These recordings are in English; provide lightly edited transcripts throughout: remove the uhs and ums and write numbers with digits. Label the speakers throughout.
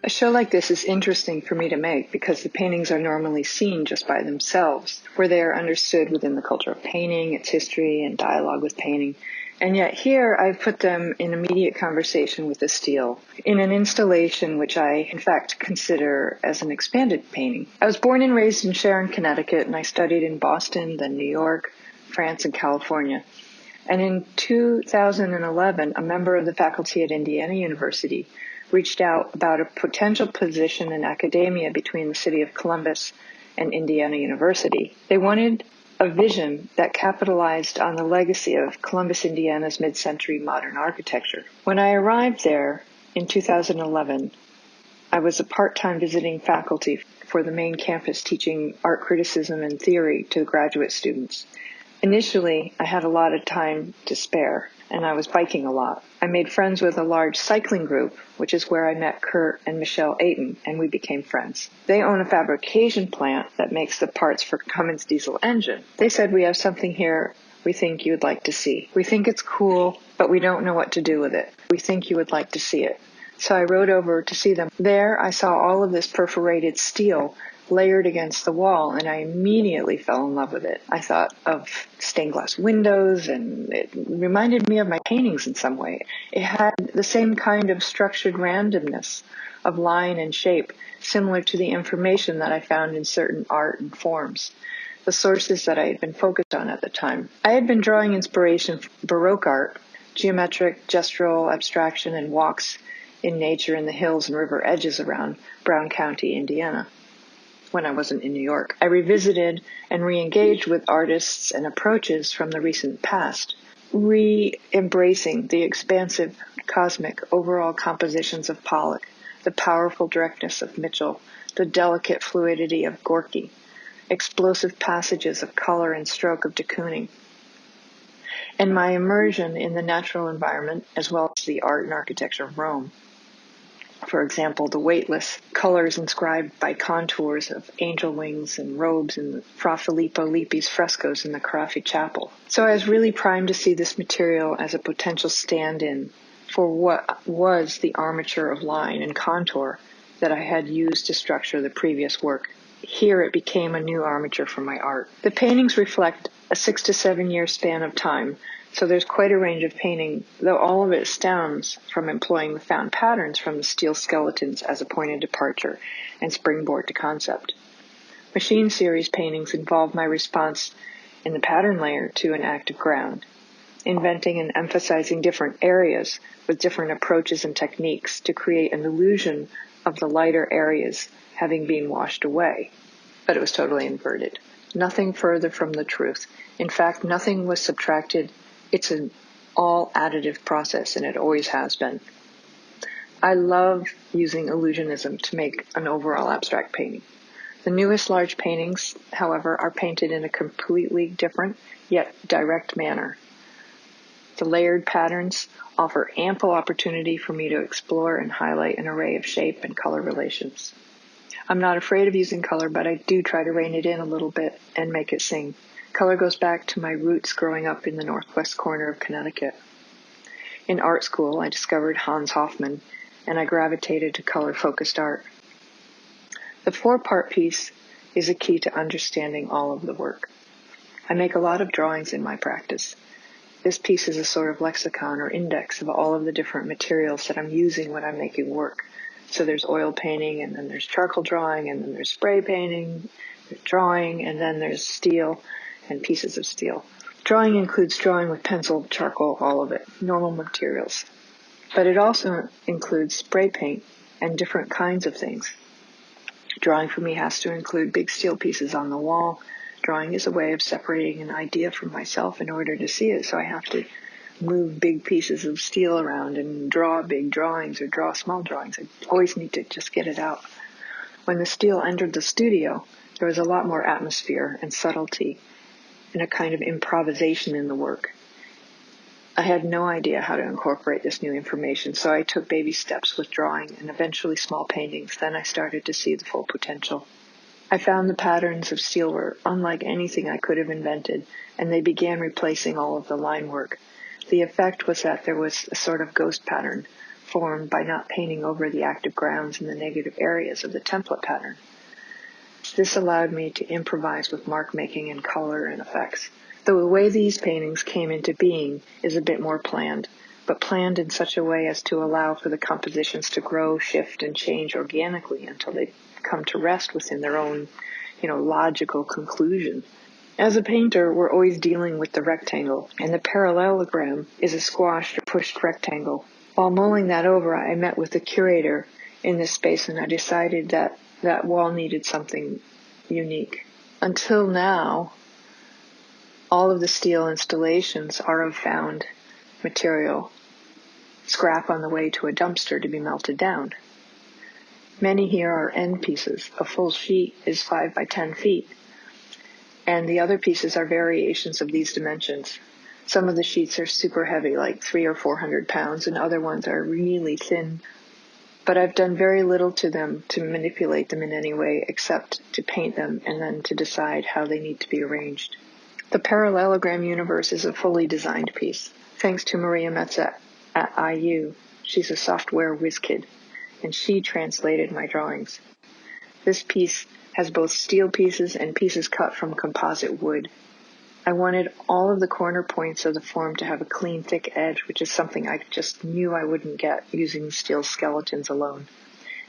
Speaker 1: A show like this is interesting for me to make because the paintings are normally seen just by themselves, where they are understood within the culture of painting, its history, and dialogue with painting. And yet here I've put them in immediate conversation with the steel, in an installation which I, in fact, consider as an expanded painting. I was born and raised in Sharon, Connecticut, and I studied in Boston, then New York, France, and California. And in 2011, a member of the faculty at Indiana University reached out about a potential position in academia between the city of Columbus and Indiana University. They wanted a vision that capitalized on the legacy of Columbus, Indiana's mid-century modern architecture. When I arrived there in 2011, I was a part-time visiting faculty for the main campus teaching art criticism and theory to graduate students. Initially, I had a lot of time to spare, and I was biking a lot. I made friends with a large cycling group, which is where I met Kurt and Michelle Ayton, and we became friends. They own a fabrication plant that makes the parts for Cummins diesel engine. They said, "We have something here we think you would like to see. We think it's cool, but we don't know what to do with it. We think you would like to see it." So I rode over to see them. There, I saw all of this perforated steel layered against the wall, and I immediately fell in love with it. I thought of stained glass windows, and it reminded me of my paintings in some way. It had the same kind of structured randomness of line and shape, similar to the information that I found in certain art and forms, the sources that I had been focused on at the time. I had been drawing inspiration from Baroque art, geometric, gestural abstraction, and walks in nature in the hills and river edges around Brown County, Indiana, when I wasn't in New York. I revisited and re-engaged with artists and approaches from the recent past, re-embracing the expansive, cosmic, overall compositions of Pollock, the powerful directness of Mitchell, the delicate fluidity of Gorky, explosive passages of color and stroke of de Kooning. And my immersion in the natural environment, as well as the art and architecture of Rome. For example, the weightless colors inscribed by contours of angel wings and robes in Fra Filippo Lippi's frescoes in the Caraffi Chapel. So I was really primed to see this material as a potential stand-in for what was the armature of line and contour that I had used to structure the previous work. Here it became a new armature for my art. The paintings reflect a 6 to 7 year span of time, so there's quite a range of painting, though all of it stems from employing the found patterns from the steel skeletons as a point of departure and springboard to concept. Machine series paintings involve my response in the pattern layer to an active ground, inventing and emphasizing different areas with different approaches and techniques to create an illusion of the lighter areas having been washed away. But it was totally inverted. Nothing further from the truth. In fact, nothing was subtracted. It's an all additive process, and it always has been. I love using illusionism to make an overall abstract painting. The newest large paintings, however, are painted in a completely different yet direct manner. The layered patterns offer ample opportunity for me to explore and highlight an array of shape and color relations. I'm not afraid of using color, but I do try to rein it in a little bit and make it sing. Color goes back to my roots growing up in the northwest corner of Connecticut. In art school, I discovered Hans Hofmann, and I gravitated to color-focused art. The 4-part piece is a key to understanding all of the work. I make a lot of drawings in my practice. This piece is a sort of lexicon or index of all of the different materials that I'm using when I'm making work. So there's oil painting, and then there's charcoal drawing, and then there's spray painting, there's drawing, and then there's steel and pieces of steel. Drawing includes drawing with pencil, charcoal, all of it, normal materials. But it also includes spray paint and different kinds of things. Drawing for me has to include big steel pieces on the wall. Drawing is a way of separating an idea from myself in order to see it, so I have to move big pieces of steel around and draw big drawings or draw small drawings. I always need to just get it out. When the steel entered the studio, there was a lot more atmosphere and subtlety and a kind of improvisation in the work. I had no idea how to incorporate this new information, so I took baby steps with drawing and eventually small paintings. Then I started to see the full potential. I found the patterns of steel were unlike anything I could have invented, and they began replacing all of the line work. The effect was that there was a sort of ghost pattern formed by not painting over the active grounds and the negative areas of the template pattern. This allowed me to improvise with mark making and color and effects. The way these paintings came into being is a bit more planned, but planned in such a way as to allow for the compositions to grow, shift, and change organically until they come to rest within their own, logical conclusion. As a painter, we're always dealing with the rectangle, and the parallelogram is a squashed or pushed rectangle. While mulling that over, I met with the curator in this space, and I decided that that wall needed something unique. Until now, all of the steel installations are of found material, scrap on the way to a dumpster to be melted down. Many here are end pieces. A full sheet is 5 by 10 feet, and the other pieces are variations of these dimensions. Some of the sheets are super heavy, like 300 or 400 pounds, and other ones are really thin. But I've done very little to them to manipulate them in any way except to paint them and then to decide how they need to be arranged. The Parallelogram Universe is a fully designed piece, thanks to Maria Metza at IU. She's a software whiz kid, and she translated my drawings. This piece has both steel pieces and pieces cut from composite wood. I wanted all of the corner points of the form to have a clean, thick edge, which is something I just knew I wouldn't get using steel skeletons alone.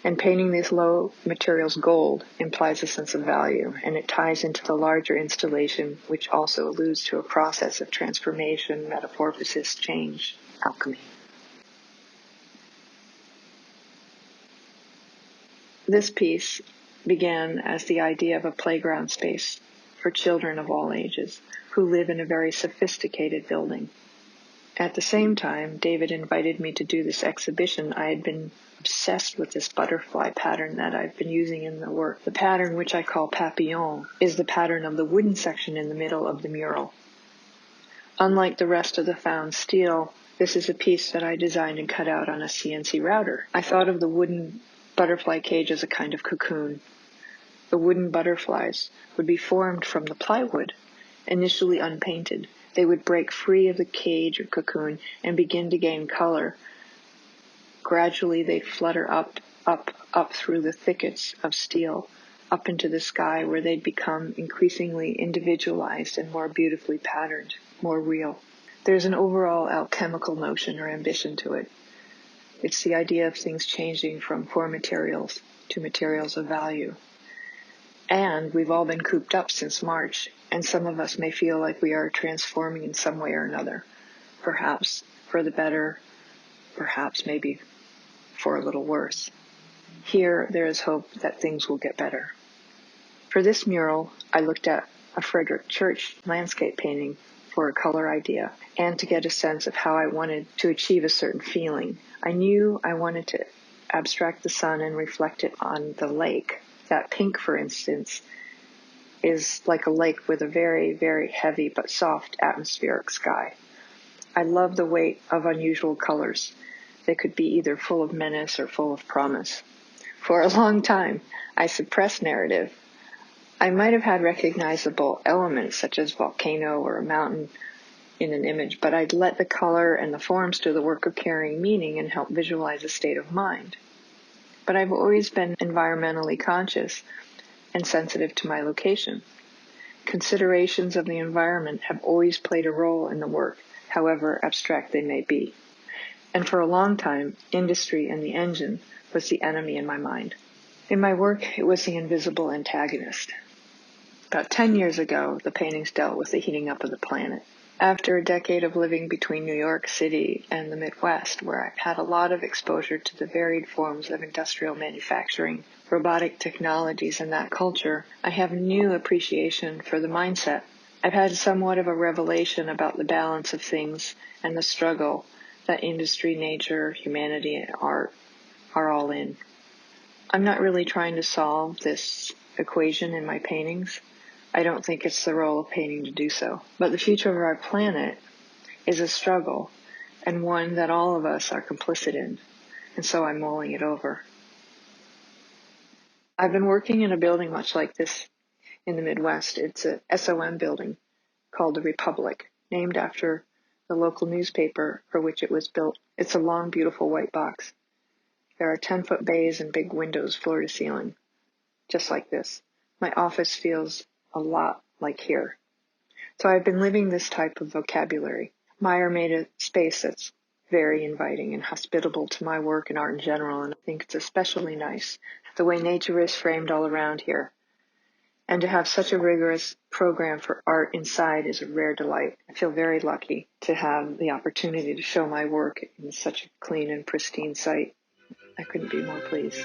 Speaker 1: And painting these low materials gold implies a sense of value, and it ties into the larger installation, which also alludes to a process of transformation, metamorphosis, change, alchemy. This piece began as the idea of a playground space for children of all ages who live in a very sophisticated building. At the same time, David invited me to do this exhibition. I had been obsessed with this butterfly pattern that I've been using in the work. The pattern, which I call Papillon, is the pattern of the wooden section in the middle of the mural. Unlike the rest of the found steel, this is a piece that I designed and cut out on a CNC router. I thought of the wooden butterfly cage as a kind of cocoon. The wooden butterflies would be formed from the plywood, initially unpainted. They would break free of the cage or cocoon and begin to gain color. Gradually, they'd flutter up through the thickets of steel, up into the sky, where they'd become increasingly individualized and more beautifully patterned, more real. There's an overall alchemical notion or ambition to it. It's the idea of things changing from poor materials to materials of value. And we've all been cooped up since March, and some of us may feel like we are transforming in some way or another, perhaps for the better, perhaps maybe for a little worse. Here, there is hope that things will get better. For this mural, I looked at a Frederick Church landscape painting for a color idea and to get a sense of how I wanted to achieve a certain feeling. I knew I wanted to abstract the sun and reflect it on the lake. That pink, for instance, is like a lake with a very, very heavy but soft atmospheric sky. I love the weight of unusual colors. They could be either full of menace or full of promise. For a long time, I suppressed narrative. I might have had recognizable elements such as volcano or a mountain in an image, but I'd let the color and the forms do the work of carrying meaning and help visualize a state of mind. But I've always been environmentally conscious and sensitive to my location. Considerations of the environment have always played a role in the work, however abstract they may be. And for a long time, industry and the engine was the enemy in my mind. In my work, it was the invisible antagonist. About 10 years ago, the paintings dealt with the heating up of the planet. After a decade of living between New York City and the Midwest, where I've had a lot of exposure to the varied forms of industrial manufacturing, robotic technologies, and that culture, I have a new appreciation for the mindset. I've had somewhat of a revelation about the balance of things and the struggle that industry, nature, humanity, and art are all in. I'm not really trying to solve this equation in my paintings. I don't think it's the role of painting to do so. But the future of our planet is a struggle, and one that all of us are complicit in, and so I'm mulling it over. I've been working in a building much like this in the Midwest. It's a SOM building called the Republic, named after the local newspaper for which it was built. It's a long, beautiful white box. There are 10-foot bays and big windows floor to ceiling, just like this. My office feels a lot like here. So I've been living this type of vocabulary. Meyer made a space that's very inviting and hospitable to my work and art in general, and I think it's especially nice the way nature is framed all around here. And to have such a rigorous program for art inside is a rare delight. I feel very lucky to have the opportunity to show my work in such a clean and pristine site. I couldn't be more pleased.